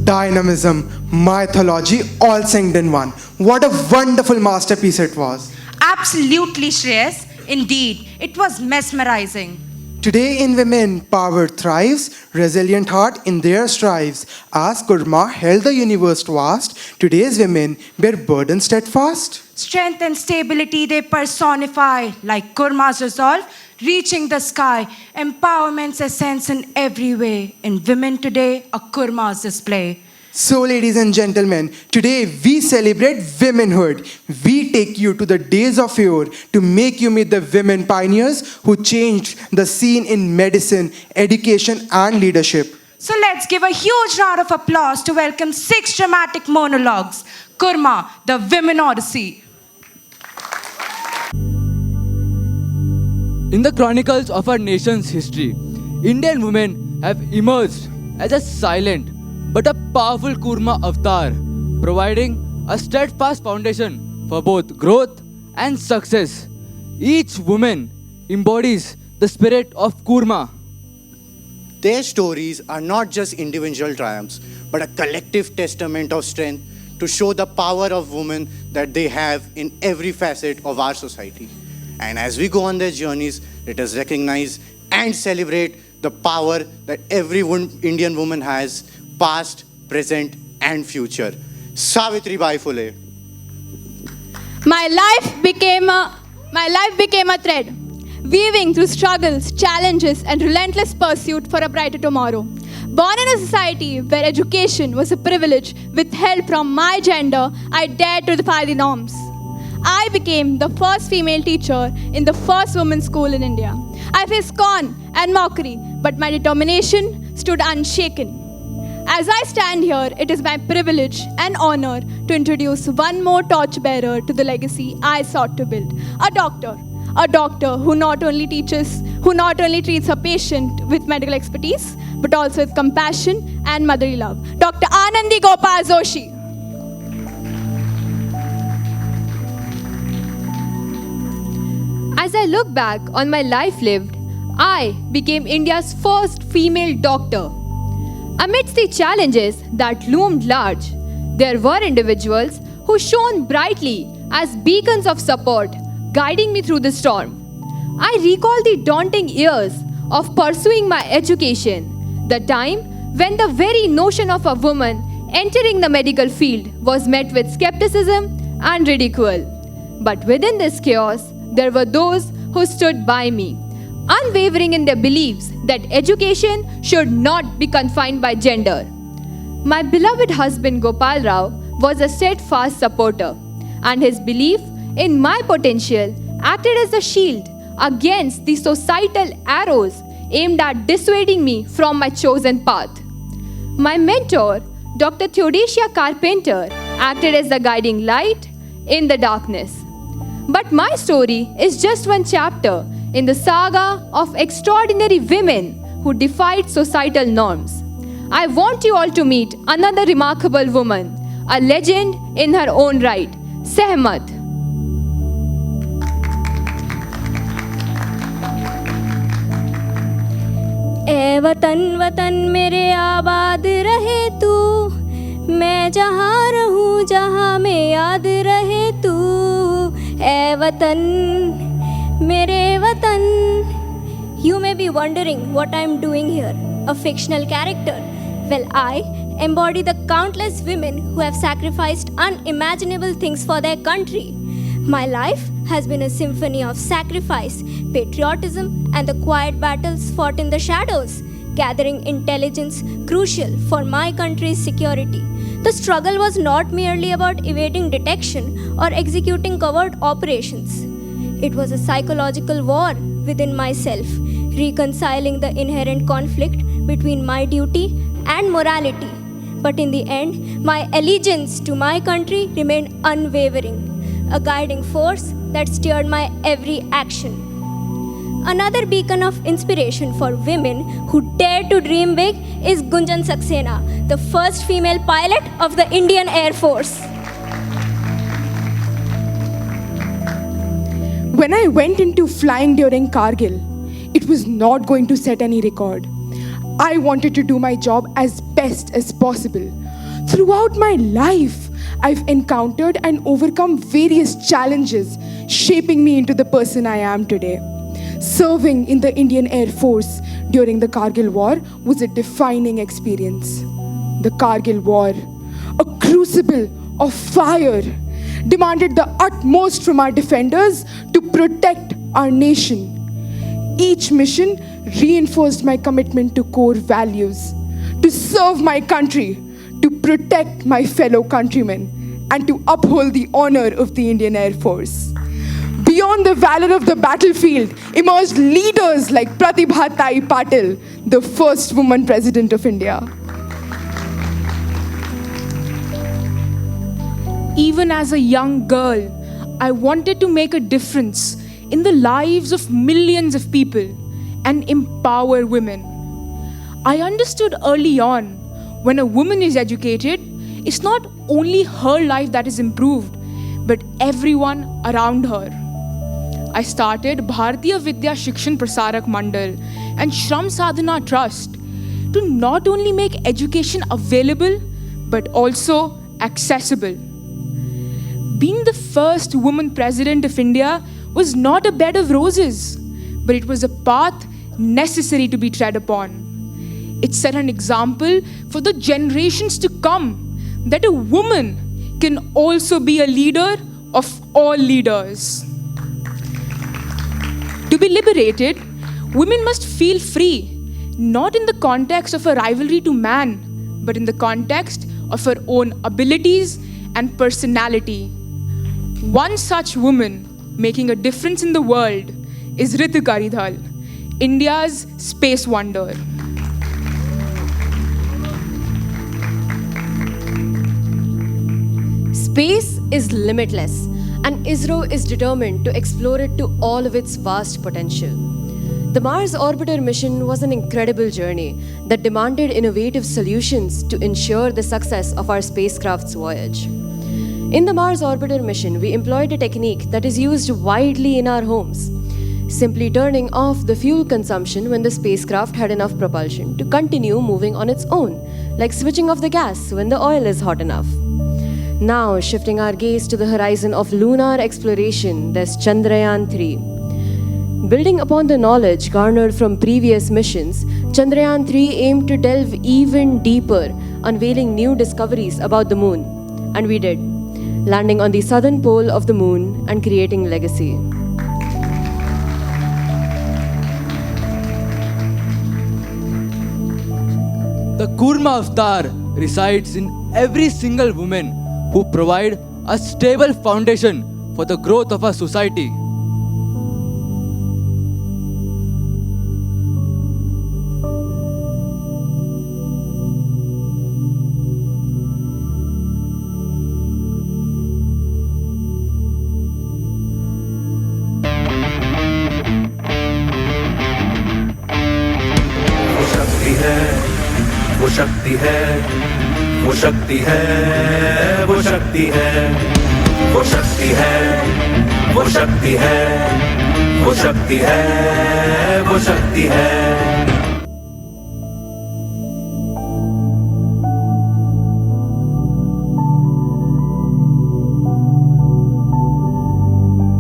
dynamism, mythology, all synced in one. What a wonderful masterpiece it was. Absolutely, Shreyas. Indeed, it was mesmerizing. Today in women, power thrives, resilient heart in their strives. As Kurma held the universe vast, today's women bear burden steadfast. Strength and stability they personify, like Kurma's resolve, reaching the sky. Empowerment's essence in every way. In women today, a Kurma's display. So, ladies and gentlemen, today we celebrate womanhood. We take you to the days of yore to make you meet the women pioneers who changed the scene in medicine, education, and leadership. So let's give a huge round of applause to welcome 6 dramatic monologues. Kurma, the Women Odyssey. In the chronicles of our nation's history, Indian women have emerged as a silent but a powerful Kurma avatar, providing a steadfast foundation for both growth and success. Each woman embodies the spirit of Kurma. Their stories are not just individual triumphs, but a collective testament of strength to show the power of women that they have in every facet of our society. And as we go on their journeys, let us recognize and celebrate the power that every Indian woman has, past, present, and future. Savitri Bai Phule. My life became a thread, weaving through struggles, challenges, and relentless pursuit for a brighter tomorrow. Born in a society where education was a privilege with help from my gender, I dared to defy the norms. I became the first female teacher in the first women's school in India. I faced scorn and mockery, but my determination stood unshaken. As I stand here, it is my privilege and honor to introduce one more torchbearer to the legacy I sought to build. A doctor who not only treats her patient with medical expertise, but also with compassion and motherly love. Dr. Anandi Gopal Joshi. As I look back on my life lived, I became India's first female doctor. Amidst the challenges that loomed large, there were individuals who shone brightly as beacons of support, guiding me through the storm. I recall the daunting years of pursuing my education, the time when the very notion of a woman entering the medical field was met with skepticism and ridicule. But within this chaos, there were those who stood by me, unwavering in their beliefs that education should not be confined by gender. My beloved husband Gopal Rao was a steadfast supporter, and his belief in my potential acted as a shield against the societal arrows aimed at dissuading me from my chosen path. My mentor, Dr. Theodosia Carpenter, acted as the guiding light in the darkness. But my story is just one chapter in the saga of extraordinary women who defied societal norms. I want you all to meet another remarkable woman, a legend in her own right, Sehmat. ए वतन वतन मेरे आबाद रहे तू, मैं जहाँ रहूँ जहाँ में याद रहे तू. ए वतन मेरे वतन. You may be wondering what I'm doing here, a fictional character. Well, I embody the countless women who have sacrificed unimaginable things for their country. My life has been a symphony of sacrifice, patriotism, and the quiet battles fought in the shadows, gathering intelligence crucial for my country's security. The struggle was not merely about evading detection or executing covert operations. It was a psychological war within myself, reconciling the inherent conflict between my duty and morality. But in the end, my allegiance to my country remained unwavering, a guiding force that steered my every action. Another beacon of inspiration for women who dare to dream big is Gunjan Saxena, the first female pilot of the Indian Air Force. When I went into flying during Kargil, it was not going to set any record. I wanted to do my job as best as possible. Throughout my life, I've encountered and overcome various challenges, shaping me into the person I am today. Serving in the Indian Air Force during the Kargil War was a defining experience. The Kargil War, a crucible of fire, demanded the utmost from our defenders to protect our nation. Each mission reinforced my commitment to core values, to serve my country, to protect my fellow countrymen, and to uphold the honor of the Indian Air Force. Beyond the valor of the battlefield emerged leaders like Pratibha Tai Patil, the first woman president of India. Even as a young girl, I wanted to make a difference in the lives of millions of people and empower women. I understood early on, when a woman is educated, it's not only her life that is improved, but everyone around her. I started Bharatiya Vidya Shikshan Prasarak Mandal and Shram Sadhana Trust to not only make education available, but also accessible. Being the first woman president of India was not a bed of roses, but it was a path necessary to be tread upon. It set an example for the generations to come that a woman can also be a leader of all leaders. To be liberated, women must feel free, not in the context of a rivalry to man, but in the context of her own abilities and personality. One such woman making a difference in the world is Ritu Karidhal, India's space wonder. Space is limitless, and ISRO is determined to explore it to all of its vast potential. The Mars Orbiter mission was an incredible journey that demanded innovative solutions to ensure the success of our spacecraft's voyage. In the Mars Orbiter mission, we employed a technique that is used widely in our homes, simply turning off the fuel consumption when the spacecraft had enough propulsion to continue moving on its own, like switching off the gas when the oil is hot enough. Now, shifting our gaze to the horizon of lunar exploration, there's Chandrayaan-3. Building upon the knowledge garnered from previous missions, Chandrayaan-3 aimed to delve even deeper, unveiling new discoveries about the moon. And we did, landing on the southern pole of the moon and creating legacy. The Kurma Avatar resides in every single woman who provide a stable foundation for the growth of our society. वो शक्ति है, वो शक्ति है, वो शक्ति है, वो शक्ति है, वो शक्ति है, वो शक्ति है, वो शक्ति है।